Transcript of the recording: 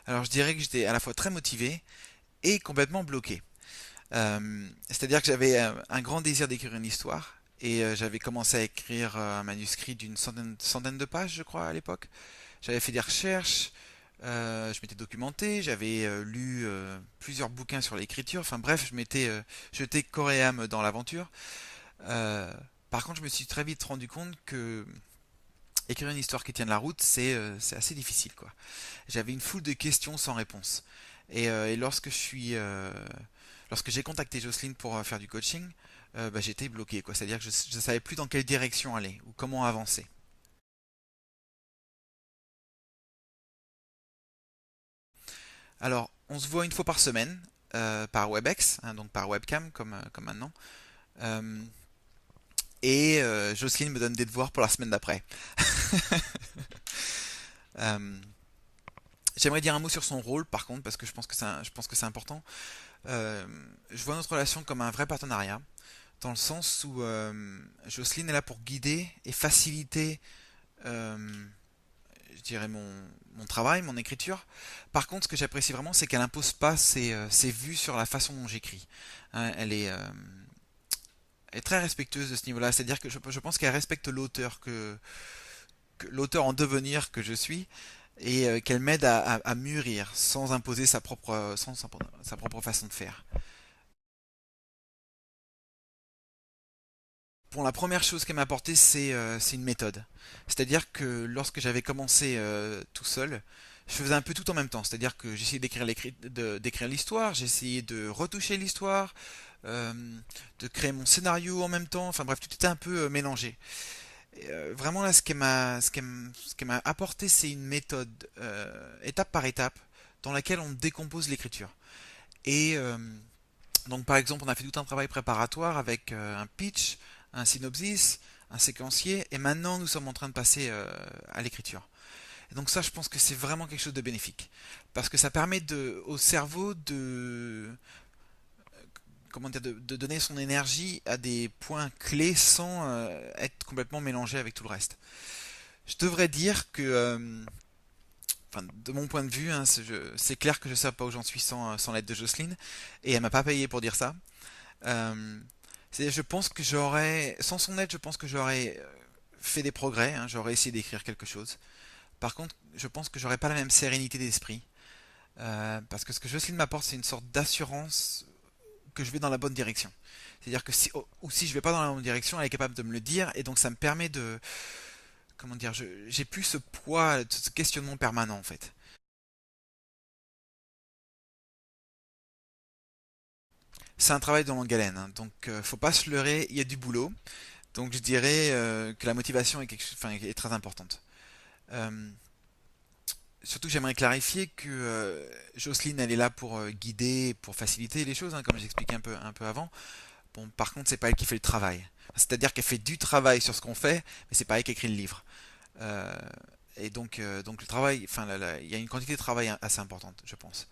Alors je dirais que j'étais à la fois très motivé et complètement bloqué. C'est-à-dire que j'avais un grand désir d'écrire une histoire et j'avais commencé à écrire un manuscrit d'une centaine de pages, je crois, à l'époque. J'avais fait des recherches, je m'étais documenté, j'avais lu plusieurs bouquins sur l'écriture. Enfin bref, je m'étais jeté corps et âme dans l'aventure. Euh, Par contre, je me suis très vite rendu compte que écrire une histoire qui tienne la route, c'est assez difficile, quoi. J'avais une foule de questions sans réponse. Et lorsque j'ai contacté Jocelyne pour faire du coaching, bah, j'étais bloqué, quoi. C'est-à-dire que je ne savais plus dans quelle direction aller ou comment avancer. Alors, on se voit une fois par semaine par WebEx, hein, donc par webcam comme maintenant. Euh, et Jocelyne me donne des devoirs pour la semaine d'après. Euh, J'aimerais dire un mot sur son rôle, par contre, parce que je pense que c'est important. Euh, je vois notre relation comme un vrai partenariat, dans le sens où Jocelyne est là pour guider et faciliter, euh, je dirais, mon travail, mon écriture. Par contre, ce que j'apprécie vraiment, c'est qu'elle impose pas ses vues sur la façon dont j'écris. Hein, elle est très respectueuse de ce niveau-là, c'est-à-dire que je pense qu'elle respecte l'auteur que l'auteur en devenir que je suis et qu'elle m'aide à mûrir sans imposer sa propre façon de faire. Bon, la première chose qu'elle m'a apporté, c'est une méthode. C'est-à-dire que lorsque j'avais commencé tout seul, je faisais un peu tout en même temps. C'est-à-dire que j'essayais d'écrire l'histoire, j'essayais de retoucher l'histoire, euh, de créer mon scénario en même temps. Enfin bref, tout était un peu mélangé. Vraiment là, ce qu'elle m'a apporté, c'est une méthode étape par étape dans laquelle on décompose l'écriture. Et donc par exemple, on a fait tout un travail préparatoire avec un pitch, un synopsis, un séquencier, et maintenant nous sommes en train de passer à l'écriture. Et donc ça, je pense que c'est vraiment quelque chose de bénéfique, parce que ça permet au cerveau de, comment dire, de donner son énergie à des points clés sans être complètement mélangé avec tout le reste. Je devrais dire que, enfin, de mon point de vue, hein, c'est clair que je ne sais pas où j'en suis sans l'aide de Jocelyne, et elle m'a pas payé pour dire ça. Euh, je pense que sans son aide, je pense que j'aurais fait des progrès, hein, j'aurais essayé d'écrire quelque chose. Par contre, je pense que j'aurais pas la même sérénité d'esprit, parce que ce que Jocelyne m'apporte, c'est une sorte d'assurance que je vais dans la bonne direction. C'est-à-dire que ou si je vais pas dans la bonne direction, elle est capable de me le dire, et donc ça me permet de, comment dire, j'ai plus ce poids, ce questionnement permanent en fait. C'est un travail de longue haleine, hein, donc faut pas se leurrer, il y a du boulot. Donc je dirais que la motivation enfin, est très importante. Euh, Surtout que j'aimerais clarifier que Jocelyne, elle est là pour guider, pour faciliter les choses, hein, comme j'expliquais un peu avant. Bon, par contre, c'est pas elle qui fait le travail. C'est-à-dire qu'elle fait du travail sur ce qu'on fait, mais c'est pas elle qui écrit le livre. Euh, donc le travail, enfin, il y a une quantité de travail assez importante, je pense.